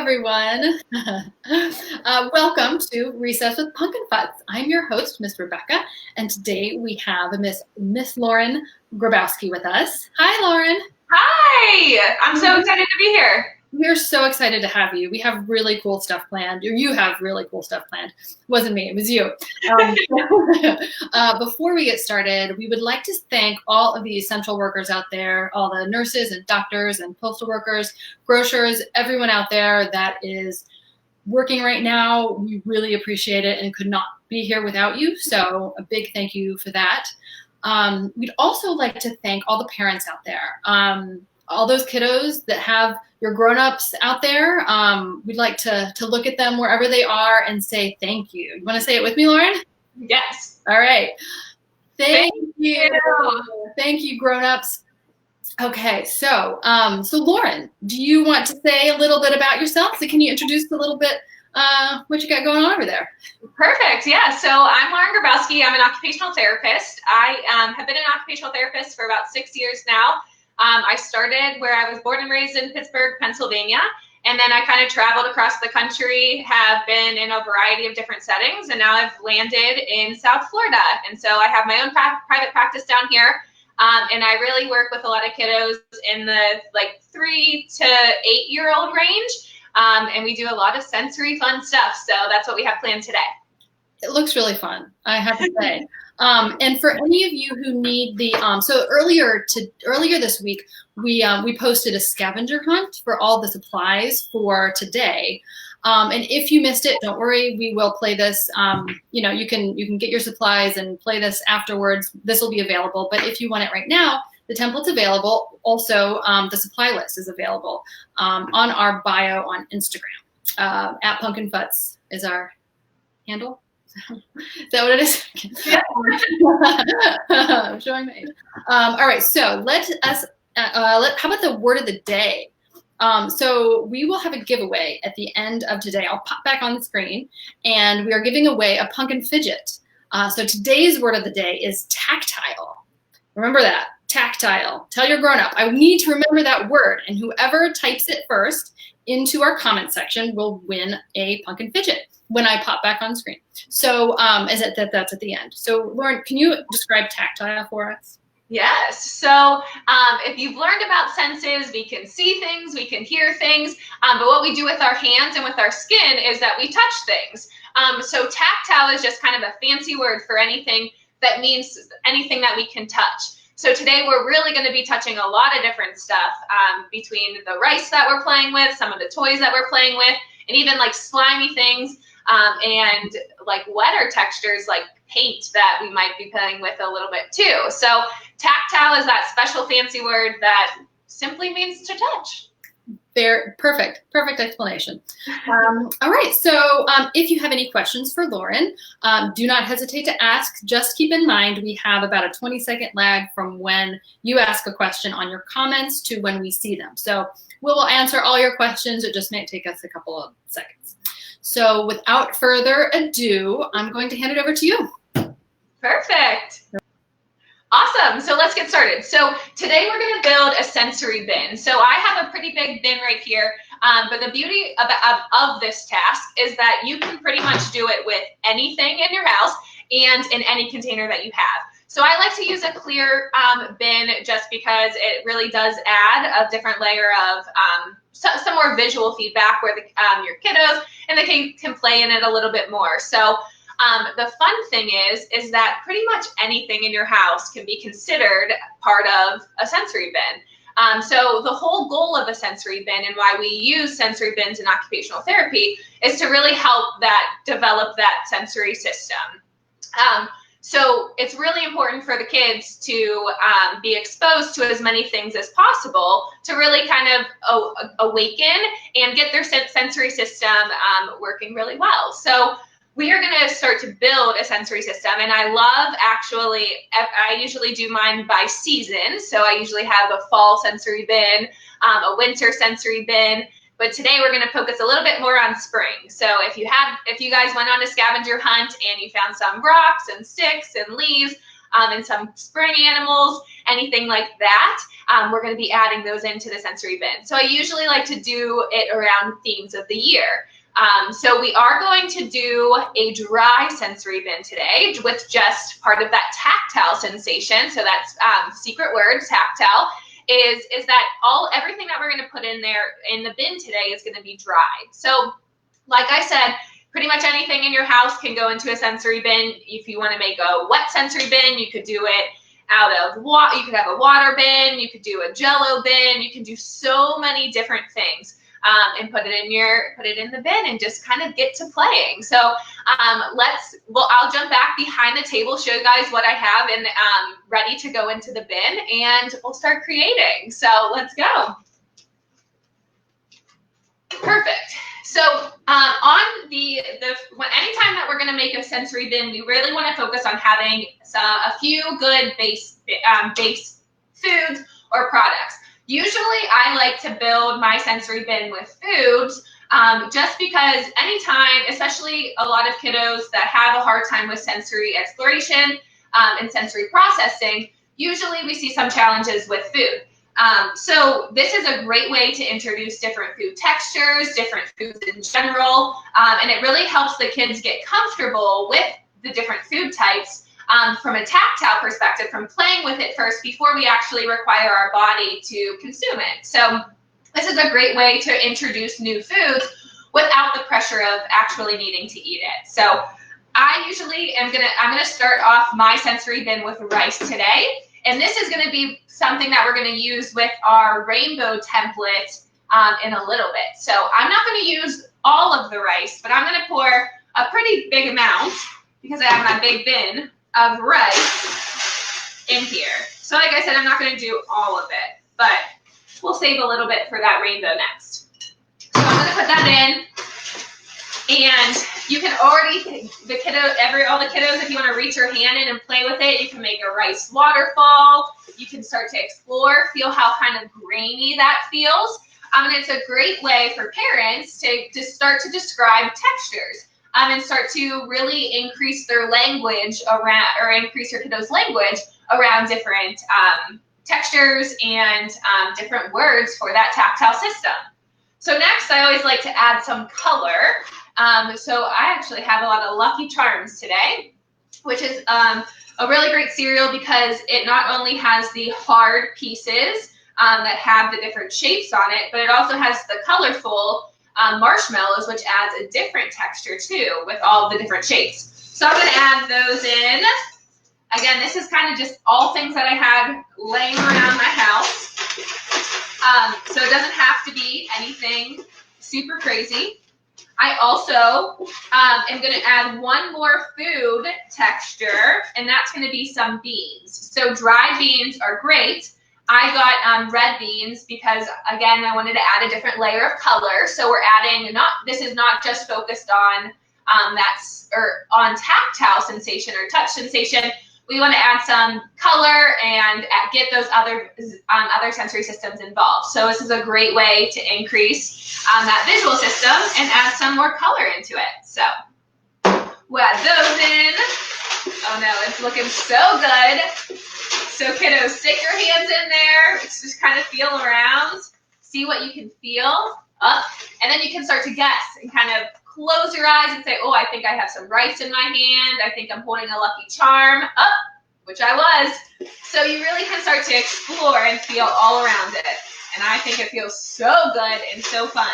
everyone. Welcome to Recess with PunkinFutz. I'm your host, Miss Rebecca, and today we have Miss Lauren Grabowski with us. Hi, Lauren. Hi! I'm so excited to be here. We're so excited to have you. We have really cool stuff planned. Or you have really cool stuff planned. It wasn't me, it was you. Before we get started, we would like to thank all of the essential workers out there, all the nurses and doctors and postal workers, grocers, everyone out there that is working right now. We really appreciate it and could not be here without you. So a big thank you for that. We'd also like to thank all the parents out there. All those kiddos that have your grown-ups out there, we'd like to look at them wherever they are and say thank you. You want to say it with me, Lauren? Yes. All right. Thank you. Thank you, grown-ups. Okay, so Lauren, do you want to say a little bit about yourself? So can you introduce a little bit what you got going on over there? Perfect. Yeah. So I'm Lauren Grabowski. I'm an occupational therapist. I have been an occupational therapist for about 6 years now. I started where I was born and raised in Pittsburgh, Pennsylvania, and then I kind of traveled across the country, have been in a variety of different settings, and now I've landed in South Florida. And so I have my own private practice down here, and I really work with a lot of kiddos in the 3 to 8-year-old range, and we do a lot of sensory fun stuff. So that's what we have planned today. It looks really fun, I have to say. And for any of you who need the, so earlier this week, we posted a scavenger hunt for all the supplies for today. And if you missed it, don't worry, we will play this. You can get your supplies and play this afterwards. This will be available. But if you want it right now, the template's available. Also, the supply list is available on our bio on Instagram. At PunkinFutz is our handle. Is that what it is? Yeah. I'm showing my age. All right, so how about the word of the day? So we will have a giveaway at the end of today. I'll pop back on the screen, and we are giving away a pumpkin fidget. So today's word of the day is tactile. Remember that, tactile. Tell your grown-up, I need to remember that word, and whoever types it first into our comment section will win a pumpkin fidget when I pop back on screen. So that's at the end. So Lauren, can you describe tactile for us? Yes. So if you've learned about senses, we can see things, we can hear things, but what we do with our hands and with our skin is that we touch things. So tactile is just kind of a fancy word for anything that means anything that we can touch. So today we're really going to be touching a lot of different stuff between the rice that we're playing with, some of the toys that we're playing with, and even slimy things and wetter textures like paint that we might be playing with a little bit too. So tactile is that special fancy word that simply means to touch. Perfect explanation. All right, so if you have any questions for Lauren, do not hesitate to ask. Just keep in mind we have about a 20-second lag from when you ask a question on your comments to when we see them. So we will answer all your questions. It just may take us a couple of seconds. So without further ado, I'm going to hand it over to you. Perfect. Awesome. So let's get started. So today we're going to build a sensory bin. So I have a pretty big bin right here, but the beauty of this task is that you can pretty much do it with anything in your house and in any container that you have. So I like to use a clear bin just because it really does add a different layer of some more visual feedback where your kiddos and they can play in it a little bit more. So the fun thing is that pretty much anything in your house can be considered part of a sensory bin. So the whole goal of a sensory bin and why we use sensory bins in occupational therapy is to really help develop that sensory system. So it's really important for the kids to be exposed to as many things as possible to really kind of awaken and get their sensory system working really well. So we are going to start to build a sensory system, and I usually do mine by season. So I usually have a fall sensory bin, a winter sensory bin, but today we're going to focus a little bit more on spring. So if you guys went on a scavenger hunt and you found some rocks and sticks and leaves, and some spring animals, anything like that. We're going to be adding those into the sensory bin. So I usually like to do it around themes of the year. So we are going to do a dry sensory bin today with just part of that tactile sensation. So that's secret word, tactile, is that everything that we're going to put in there in the bin today is going to be dry. So like I said, pretty much anything in your house can go into a sensory bin. If you want to make a wet sensory bin, you could do it out of water. You could have a water bin. You could do a Jello bin. You can do so many different things. And put it in the bin and just kind of get to playing. So I'll jump back behind the table, show you guys what I have and ready to go into the bin, and we'll start creating. So let's go. Perfect. So anytime that we're going to make a sensory bin, we really want to focus on having a few good base foods or products. Usually I like to build my sensory bin with foods just because anytime, especially a lot of kiddos that have a hard time with sensory exploration and sensory processing, usually we see some challenges with food. So this is a great way to introduce different food textures, different foods in general, and it really helps the kids get comfortable with the different food types from a tactile perspective, from playing with it first before we actually require our body to consume it. So this is a great way to introduce new foods without the pressure of actually needing to eat it. So I usually I'm gonna start off my sensory bin with rice today. And this is gonna be something that we're gonna use with our rainbow template in a little bit. So I'm not gonna use all of the rice, but I'm gonna pour a pretty big amount because I have my big bin of rice in here. So like I said, I'm not going to do all of it, but we'll save a little bit for that rainbow next. So I'm going to put that in, and you can already, all the kiddos, if you want to reach your hand in and play with it, you can make a rice waterfall. You can start to explore, feel how kind of grainy that feels. And it's a great way for parents to start to describe textures. And start to really increase their language around, or increase your kiddos' language around different textures and different words for that tactile system. So next, I always like to add some color. So I actually have a lot of Lucky Charms today, which is a really great cereal because it not only has the hard pieces that have the different shapes on it, but it also has the colorful marshmallows, which adds a different texture too with all the different shapes. So I'm going to add those in. Again, this is kind of just all things that I had laying around my house. So it doesn't have to be anything super crazy. I also am going to add one more food texture, and that's going to be some beans. So dried beans are great. I got red beans because, again, I wanted to add a different layer of color. So we're adding, this is not just focused on on tactile sensation or touch sensation. We want to add some color and get those other sensory systems involved. So this is a great way to increase that visual system and add some more color into it. So we'll add those in. Oh no, it's looking so good. So kiddos, stick your hands in there, just kind of feel around, see what you can feel up, and then you can start to guess and kind of close your eyes and say, oh, I think I have some rice in my hand, I think I'm holding a Lucky Charm, up, which I was. So you really can start to explore and feel all around it. And I think it feels so good and so fun.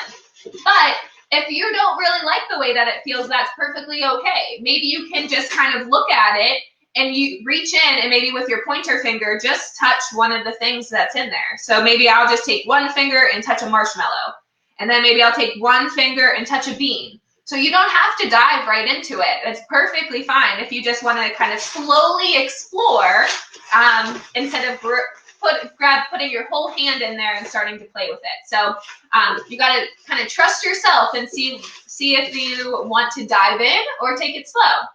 But if you don't really like the way that it feels, that's perfectly okay. Maybe you can just kind of look at it and you reach in and maybe with your pointer finger, just touch one of the things that's in there. So maybe I'll just take one finger and touch a marshmallow. And then maybe I'll take one finger and touch a bean. So you don't have to dive right into it. It's perfectly fine if you just want to kind of slowly explore instead of putting your whole hand in there and starting to play with it. So you got to kind of trust yourself and see if you want to dive in or take it slow.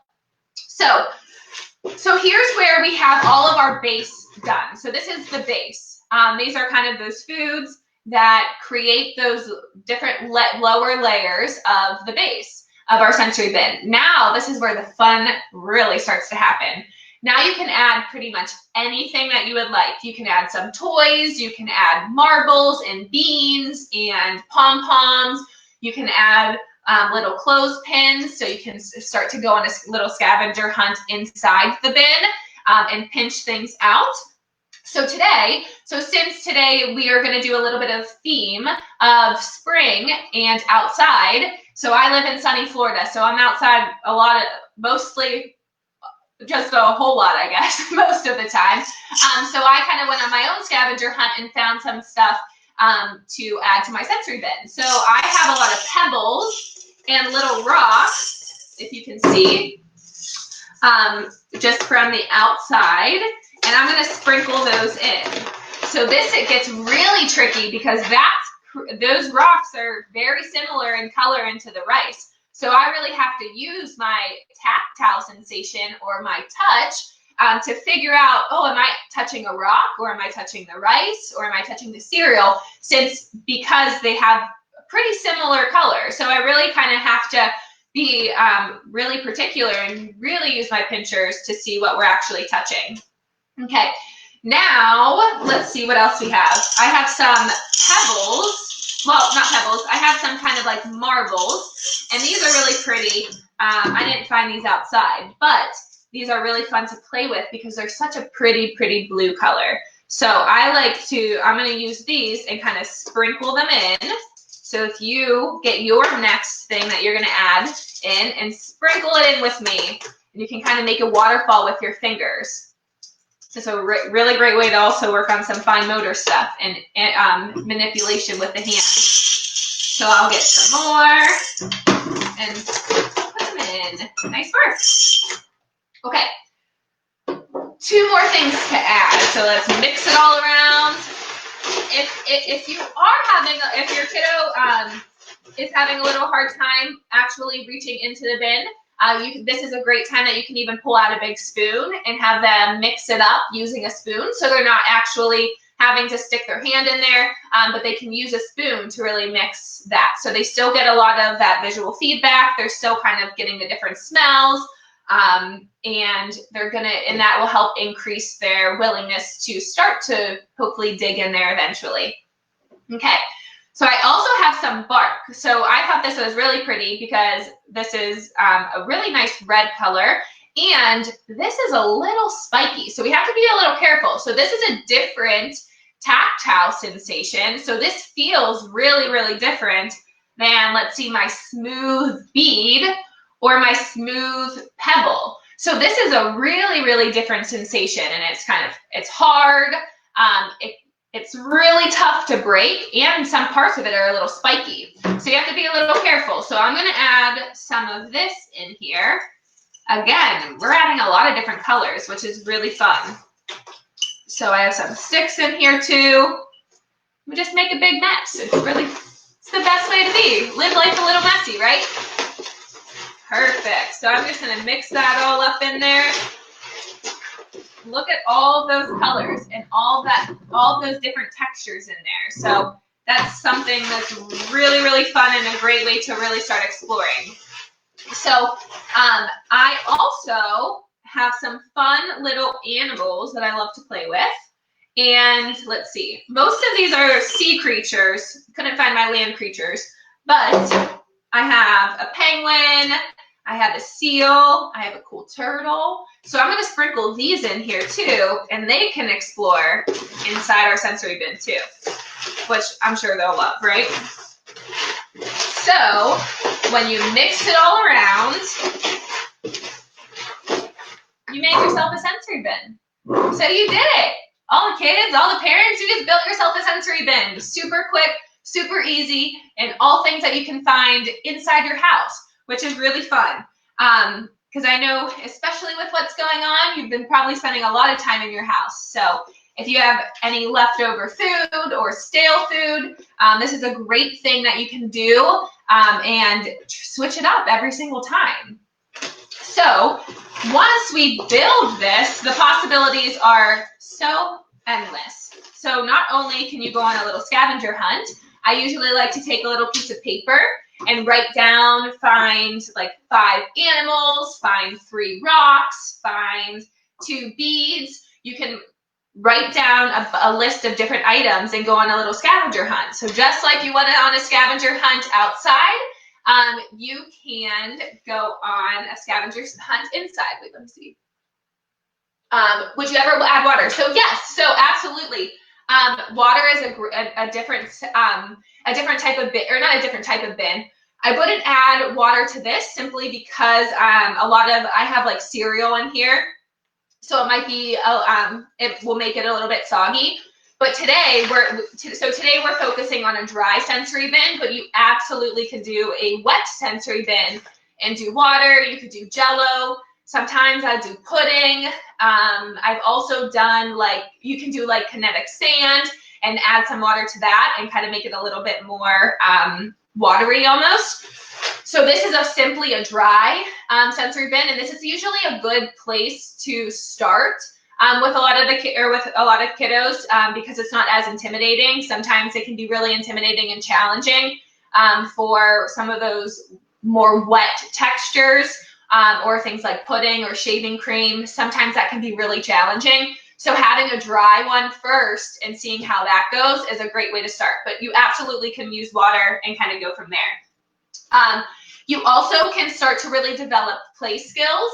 So here's where we have all of our base done. So this is the base. These are kind of those foods that create those different lower layers of the base of our sensory bin. Now this is where the fun really starts to happen. Now you can add pretty much anything that you would like. You can add some toys, you can add marbles and beans and pom-poms. You can add little clothespins, so you can start to go on a little scavenger hunt inside the bin and pinch things out. So since today we are going to do a little bit of theme of spring and outside. So I live in sunny Florida, so I'm outside a lot, mostly just a whole lot, I guess, most of the time. So I kind of went on my own scavenger hunt and found some stuff to add to my sensory bin. So I have a lot of pebbles and little rocks, if you can see, just from the outside, and I'm going to sprinkle those in. So it gets really tricky because those rocks are very similar in color into the rice. So I really have to use my tactile sensation or my touch to figure out, oh, am I touching a rock, or am I touching the rice, or am I touching the cereal, because they have pretty similar color. So I really kind of have to be really particular and really use my pinchers to see what we're actually touching. Okay, now let's see what else we have. I have some pebbles. Well, not pebbles. I have some kind of like marbles, and these are really pretty. I didn't find these outside, but these are really fun to play with because they're such a pretty, pretty blue color. So I'm going to use these and kind of sprinkle them in. So if you get your next thing that you're going to add in and sprinkle it in with me, and you can kind of make a waterfall with your fingers. It's a really great way to also work on some fine motor stuff and manipulation with the hand. So I'll get some more and put them in. Nice work. Okay. 2 more things to add. So let's mix it all around. If your kiddo is having a little hard time actually reaching into the bin, this is a great time that you can even pull out a big spoon and have them mix it up using a spoon, so they're not actually having to stick their hand in there, but they can use a spoon to really mix that. So they still get a lot of that visual feedback. They're still kind of getting the different smells, and that will help increase their willingness to start to hopefully dig in there eventually. Okay. So I also have some bark. So I thought this was really pretty because this is a really nice red color, and this is a little spiky. So we have to be a little careful. So this is a different tactile sensation. So this feels really, really different than, let's see, my smooth bead or my smooth pebble. So this is a really, really different sensation, and it's hard. It's really tough to break, and some parts of it are a little spiky. So you have to be a little careful. So I'm going to add some of this in here. Again, we're adding a lot of different colors, which is really fun. So I have some sticks in here too. We just make a big mess. It's the best way to be. Live life a little messy, right? Perfect. So I'm just going to mix that all up in there. Look at all those colors and all those different textures in there. So that's something that's really, really fun and a great way to really start exploring. So I also have some fun little animals that I love to play with. And let's see, most of these are sea creatures. Couldn't find my land creatures, but I have a penguin, I have a seal, I have a cool turtle. So I'm going to sprinkle these in here too, and they can explore inside our sensory bin too, which I'm sure they'll love, right? So when you mix it all around, you made yourself a sensory bin. So you did it. All the kids, all the parents, you just built yourself a sensory bin. Super quick, super easy, and all things that you can find inside your house, which is really fun. Because I know, especially with what's going on, you've been probably spending a lot of time in your house. So if you have any leftover food or stale food, this is a great thing that you can do and switch it up every single time. So once we build this, the possibilities are so endless. So not only can you go on a little scavenger hunt, I usually like to take a little piece of paper and write down, find like 5 animals, find 3 rocks, find to beads. You can write down a list of different items and go on a little scavenger hunt. So just like you went on a scavenger hunt outside, you can go on a scavenger hunt inside. Wait, let me see. Would you ever add water? So yes, so absolutely. Water is a different type of bin, or not a different type of bin. I wouldn't add water to this simply because I have like cereal in here, so it might be it will make it a little bit soggy. But today we're focusing on a dry sensory bin, but you absolutely can do a wet sensory bin and do water. You could do Jello. Sometimes I do pudding. I've also done you can do like kinetic sand and add some water to that and kind of make it a little bit more watery almost. So this is simply a dry sensory bin, and this is usually a good place to start with a lot of kiddos because it's not as intimidating. Sometimes it can be really intimidating and challenging for some of those more wet textures. Or things like pudding or shaving cream. Sometimes that can be really challenging. So having a dry one first and seeing how that goes is a great way to start. But you absolutely can use water and kind of go from there. You also can start to really develop play skills.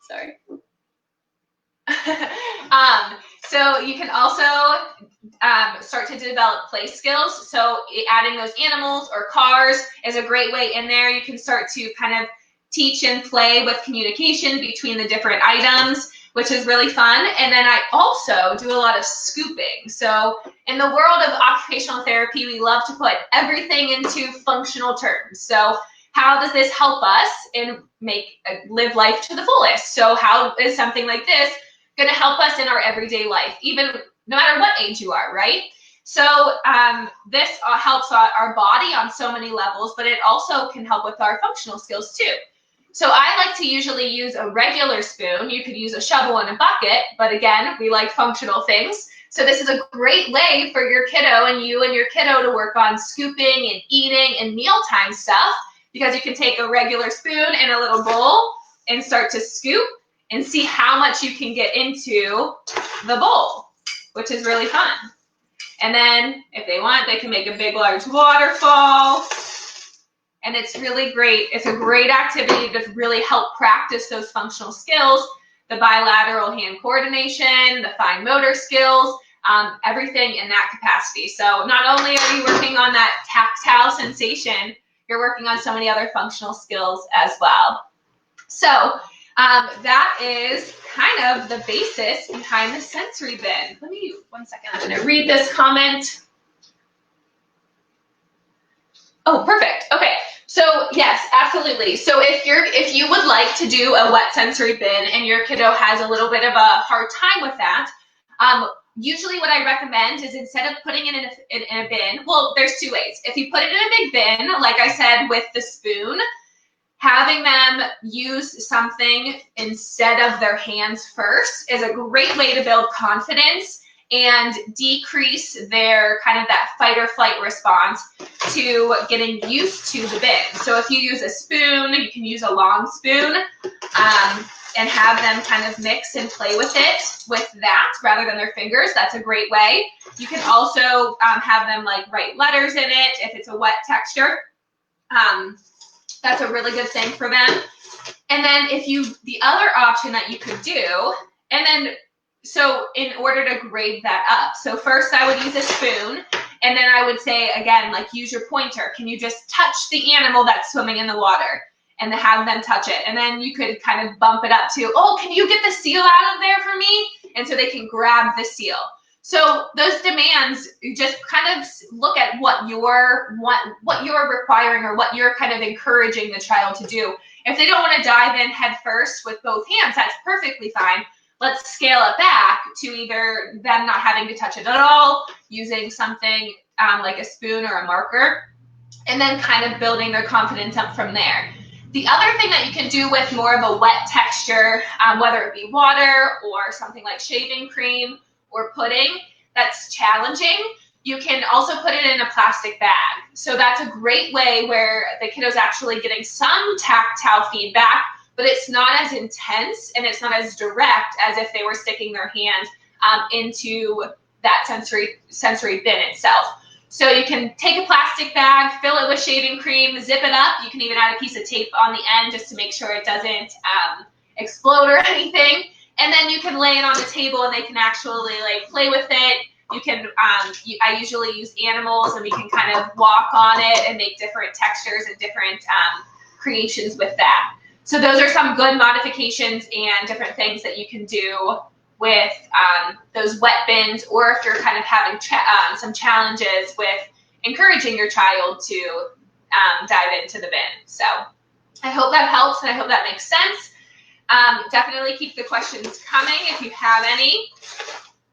Sorry. So you can also start to develop play skills. So adding those animals or cars is a great way in there. You can start to kind of teach and play with communication between the different items, which is really fun. And then I also do a lot of scooping. So in the world of occupational therapy, we love to put everything into functional terms. So how does this help us and live life to the fullest? So how is something like this going to help us in our everyday life, even no matter what age you are, right? So this helps our body on so many levels, but it also can help with our functional skills too. So I like to usually use a regular spoon. You could use a shovel and a bucket, but again, we like functional things. So this is a great way for your kiddo and your kiddo to work on scooping and eating and mealtime stuff, because you can take a regular spoon and a little bowl and start to scoop and see how much you can get into the bowl, which is really fun. And then if they want, they can make a big, large waterfall. And it's really great. It's a great activity to really help practice those functional skills, the bilateral hand coordination, the fine motor skills, everything in that capacity. So not only are you working on that tactile sensation, you're working on so many other functional skills as well. So that is kind of the basis behind the sensory bin. Let me, 1 second, I'm going to read this comment. Oh, perfect. Okay. So yes, absolutely. So if you would like to do a wet sensory bin and your kiddo has a little bit of a hard time with that, usually what I recommend is instead of putting it in a bin, well, there's two ways. If you put it in a big bin, like I said with the spoon, having them use something instead of their hands first is a great way to build confidence and decrease their kind of that fight or flight response to getting used to the bin. So if you use a spoon, you can use a long spoon and have them kind of mix and play with it with that rather than their fingers. That's a great way. You can also have them write letters in it if it's a wet texture. That's a really good thing for them. And then the other option that you could do, so in order to grade that up, so first I would use a spoon, and then I would say, again, use your pointer. Can you just touch the animal that's swimming in the water? And have them touch it. And then you could kind of bump it up to, oh, can you get the seal out of there for me? And so they can grab the seal. So those demands, you just kind of look at what you're requiring or what you're kind of encouraging the child to do. If they don't want to dive in head first with both hands, that's perfectly fine. Let's scale it back to either them not having to touch it at all, using something like a spoon or a marker, and then kind of building their confidence up from there. The other thing that you can do with more of a wet texture, whether it be water or something like shaving cream or pudding that's challenging, you can also put it in a plastic bag. So that's a great way where the kiddo's actually getting some tactile feedback, but it's not as intense and it's not as direct as if they were sticking their hand into that sensory bin itself. So you can take a plastic bag, fill it with shaving cream, zip it up. You can even add a piece of tape on the end just to make sure it doesn't explode or anything. And then you can lay it on the table and they can actually like play with it. You can, I usually use animals and we can kind of walk on it and make different textures and different creations with that. So those are some good modifications and different things that you can do with those wet bins, or if you're kind of having some challenges with encouraging your child to dive into the bin. So I hope that helps and I hope that makes sense. Definitely keep the questions coming if you have any.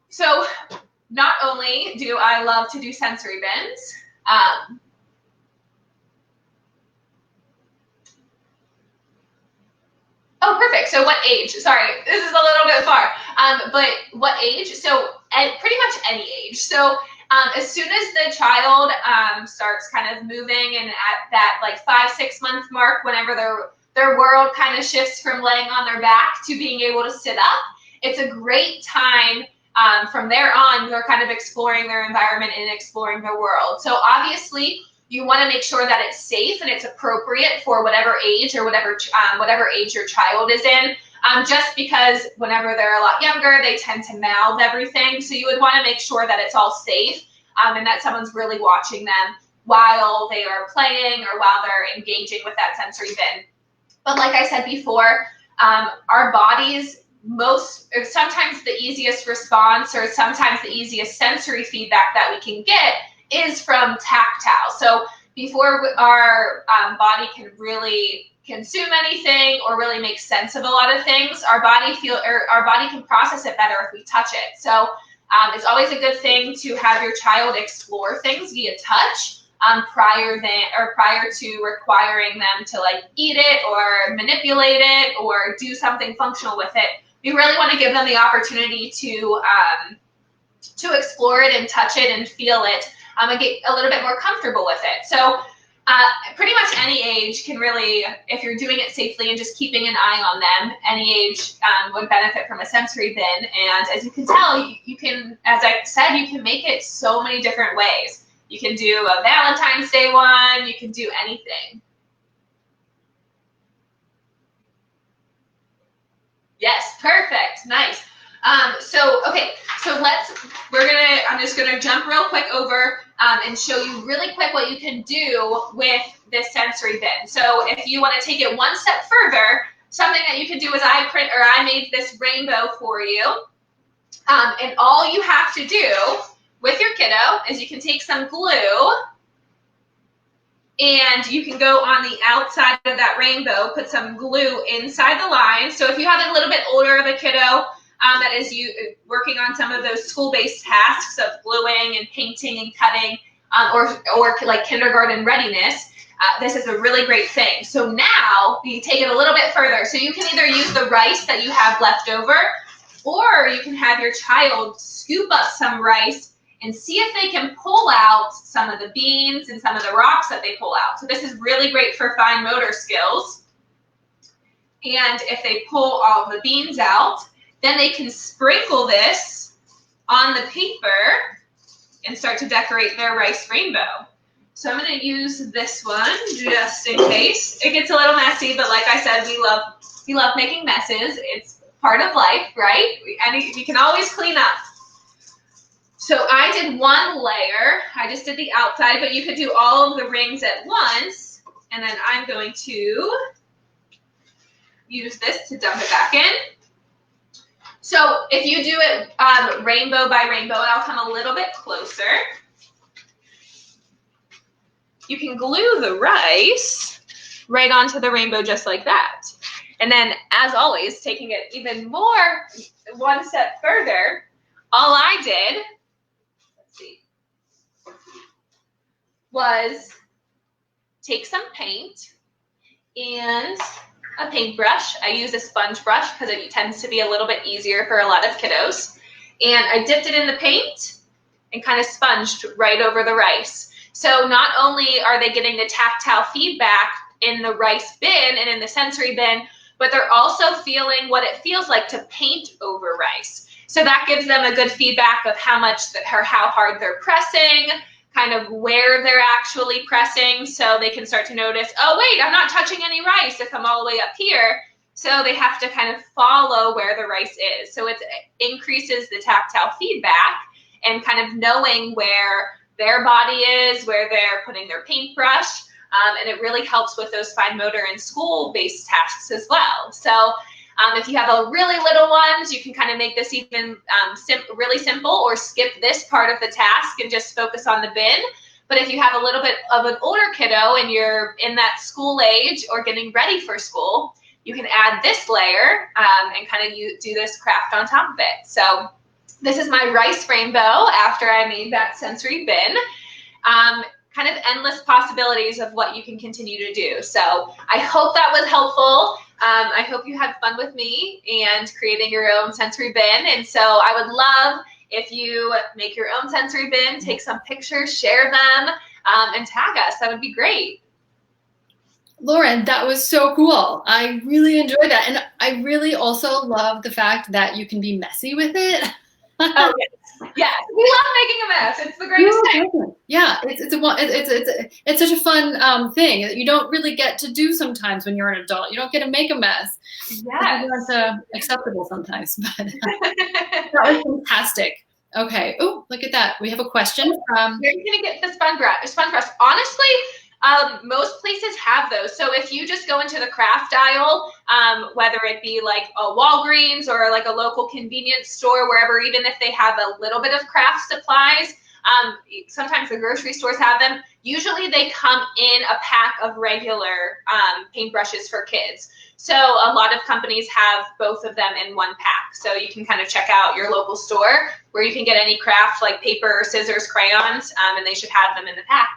So not only do I love to do sensory bins, oh, perfect. So what age? Sorry, this is a little bit far. But what age? So at pretty much any age. So as soon as the child starts kind of moving and at that like 5-6 month mark, whenever their world kind of shifts from laying on their back to being able to sit up, it's a great time. From there on, they're kind of exploring their environment and exploring their world. So obviously, you want to make sure that it's safe and it's appropriate for whatever age or whatever age your child is in. Just because whenever they're a lot younger, they tend to mouth everything. So you would want to make sure that it's all safe and that someone's really watching them while they are playing or while they're engaging with that sensory bin. But like I said before, our bodies, sometimes the easiest response or sometimes the easiest sensory feedback that we can get is from tactile. So before our body can really consume anything or really make sense of a lot of things, our body can process it better if we touch it. So it's always a good thing to have your child explore things via touch prior to requiring them to like eat it or manipulate it or do something functional with it. We really want to give them the opportunity to explore it and touch it and feel it and get a little bit more comfortable with it. So pretty much any age can really, if you're doing it safely and just keeping an eye on them, any age would benefit from a sensory bin. And as you can tell, you can, as I said, you can make it so many different ways. You can do a Valentine's Day one, you can do anything. Yes, perfect, nice. I'm just gonna jump real quick over and show you really quick what you can do with this sensory bin. So if you want to take it one step further, something that you can do is I made this rainbow for you. And all you have to do with your kiddo is you can take some glue and you can go on the outside of that rainbow, put some glue inside the line. So if you have a little bit older of a kiddo that is working on some of those school-based tasks of gluing and painting and cutting or like kindergarten readiness, this is a really great thing. So now you take it a little bit further. So you can either use the rice that you have left over, or you can have your child scoop up some rice and see if they can pull out some of the beans and some of the rocks that they pull out. So this is really great for fine motor skills. And if they pull all the beans out, then they can sprinkle this on the paper and start to decorate their rice rainbow. So I'm going to use this one just in case. It gets a little messy, but like I said, we love making messes. It's part of life, right? We can always clean up. So I did one layer. I just did the outside, but you could do all of the rings at once. And then I'm going to use this to dump it back in. So if you do it rainbow by rainbow, and I'll come a little bit closer, you can glue the rice right onto the rainbow just like that. And then, as always, taking it even more one step further, all I did, let's see, was take some paint and a paintbrush. I use a sponge brush because it tends to be a little bit easier for a lot of kiddos. And I dipped it in the paint and kind of sponged right over the rice. So not only are they getting the tactile feedback in the rice bin and in the sensory bin, but they're also feeling what it feels like to paint over rice. So that gives them a good feedback of how much or how hard they're pressing, kind of where they're actually pressing, so they can start to notice, oh wait, I'm not touching any rice if I'm all the way up here. So they have to kind of follow where the rice is. So it increases the tactile feedback and kind of knowing where their body is, where they're putting their paintbrush, and it really helps with those fine motor and school-based tasks as well. So if you have a really little ones, you can kind of make this even really simple, or skip this part of the task and just focus on the bin. But if you have a little bit of an older kiddo and you're in that school age or getting ready for school, you can add this layer and kind of do this craft on top of it. So this is my rice rainbow after I made that sensory bin. Kind of endless possibilities of what you can continue to do. So I hope that was helpful. I hope you had fun with me and creating your own sensory bin. And so I would love if you make your own sensory bin, take some pictures, share them, and tag us. That would be great. Lauren, that was so cool. I really enjoyed that. And I really also love the fact that you can be messy with it. Oh, yes. Yes, we love making a mess. It's the greatest thing. Yeah, it's such a fun thing that you don't really get to do sometimes when you're an adult. You don't get to make a mess. Yes. It's acceptable sometimes, but that was fantastic. Okay. Oh, look at that. We have a question from. You're gonna get the sponge brush. Honestly, most places have those. So if you just go into the craft aisle, whether it be like a Walgreens or like a local convenience store, wherever, even if they have a little bit of craft supplies, sometimes the grocery stores have them. Usually they come in a pack of regular paintbrushes for kids. So a lot of companies have both of them in one pack. So you can kind of check out your local store where you can get any craft like paper, scissors, crayons, and they should have them in the pack.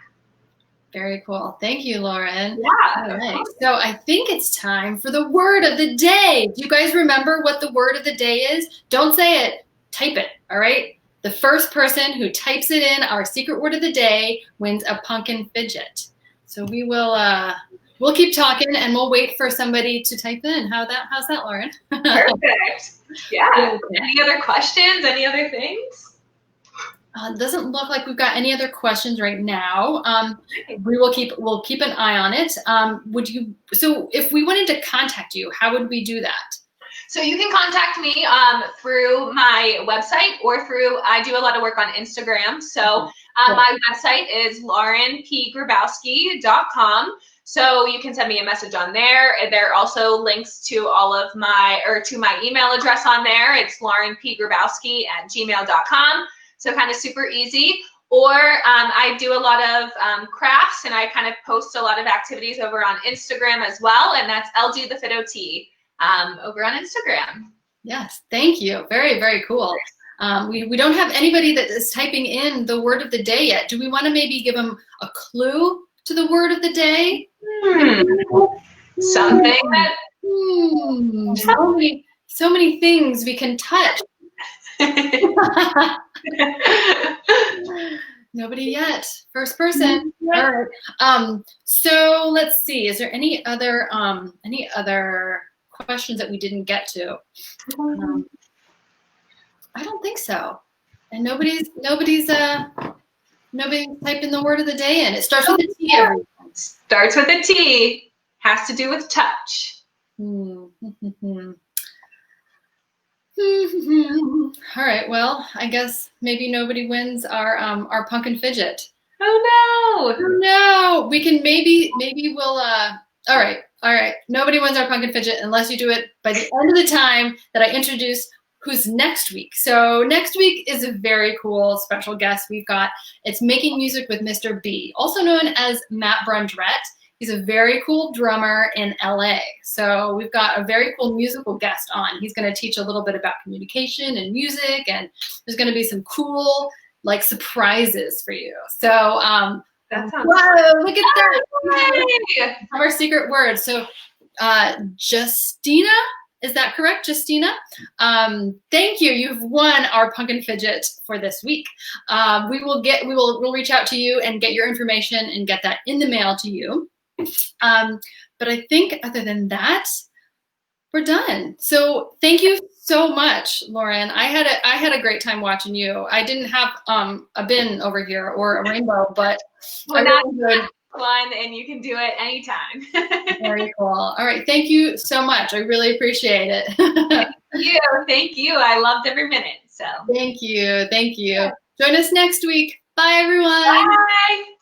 Very cool. Thank you, Lauren. Yeah. All right. So I think it's time for the word of the day. Do you guys remember what the word of the day is? Don't say it. Type it. All right. The first person who types it in, our secret word of the day, wins a pumpkin fidget. So we will we'll keep talking and we'll wait for somebody to type in. How's that, Lauren? Perfect. Yeah. Any other questions? Any other things? It doesn't look like we've got any other questions right now. We'll keep an eye on it. So if we wanted to contact you, how would we do that? So you can contact me through my website or I do a lot of work on Instagram. So my website is laurenpgrabowski.com. So you can send me a message on there. There are also links to to my email address on there. It's laurenpgrabowski@gmail.com. So kind of super easy. Or I do a lot of crafts, and I kind of post a lot of activities over on Instagram as well. And that's LGTheFitOT over on Instagram. Yes, thank you. Very, very cool. We don't have anybody that is typing in the word of the day yet. Do we want to maybe give them a clue to the word of the day? Something that. So many things we can touch. Nobody yet. First person. All right. So let's see. Is there any other questions that we didn't get to? I don't think so. And nobody's typing the word of the day in. It starts with a T. Everyone. Starts with a T. Has to do with touch. All right. Well, I guess maybe nobody wins our pumpkin fidget. Oh no! We can maybe we'll. All right. Nobody wins our pumpkin fidget unless you do it by the end of the time that I introduce who's next week. So next week is a very cool special guest we've got. It's Making Music with Mr. B, also known as Matt Brundrett. He's a very cool drummer in LA. So we've got a very cool musical guest on. He's going to teach a little bit about communication and music, and there's going to be some cool surprises for you. So that sounds whoa, look at that. Our secret word. So Justina, is that correct, Justina? Thank you. You've won our pumpkin fidget for this week. We'll reach out to you and get your information and get that in the mail to you. But I think other than that, we're done. So thank you so much, Lauren. I had a great time watching you. I didn't have a bin over here or a rainbow, but Well, that's fun, and you can do it anytime. Very cool. All right. Thank you so much. I really appreciate it. Thank you. I loved every minute. So thank you. Thank you. Join us next week. Bye, everyone. Bye.